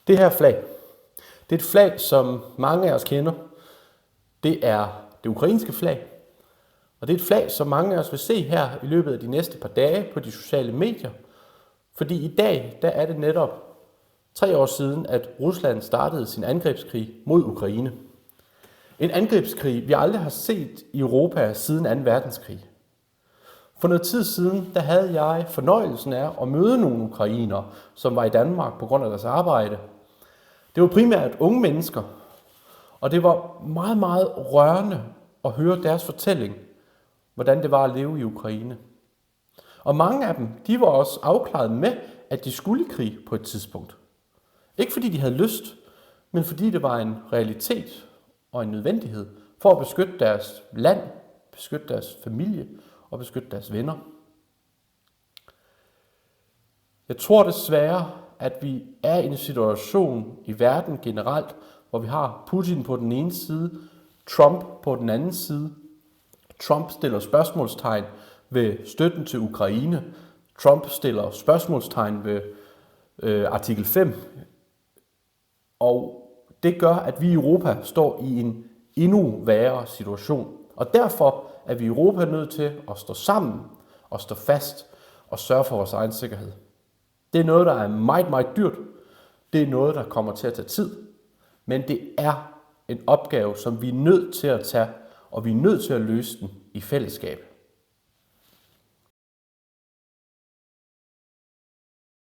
Det her flag, det er et flag, som mange af os kender. Det er det ukrainske flag. Og det er et flag, som mange af os vil se her i løbet af de næste par dage på de sociale medier. Fordi i dag, der er det netop 3 år siden, at Rusland startede sin angrebskrig mod Ukraine. En angrebskrig, vi aldrig har set i Europa siden 2. verdenskrig. For noget tid siden, der havde jeg fornøjelsen af at møde nogle ukrainere, som var i Danmark på grund af deres arbejde. Det var primært unge mennesker, og det var meget, meget rørende at høre deres fortælling, hvordan det var at leve i Ukraine. Og mange af dem, de var også afklaret med, at de skulle i krig på et tidspunkt. Ikke fordi de havde lyst, men fordi det var en realitet og en nødvendighed for at beskytte deres land, beskytte deres familie og beskytte deres venner. Jeg tror desværre, at vi er i en situation i verden generelt, hvor vi har Putin på den ene side, Trump på den anden side. Trump stiller spørgsmålstegn ved støtten til Ukraine. Trump stiller spørgsmålstegn ved artikel 5. Og det gør, at vi i Europa står i en endnu værre situation. Og derfor er vi i Europa nødt til at stå sammen og stå fast og sørge for vores egen sikkerhed. Det er noget, der er meget, meget dyrt. Det er noget, der kommer til at tage tid. Men det er en opgave, som vi er nødt til at tage, og vi er nødt til at løse den i fællesskab.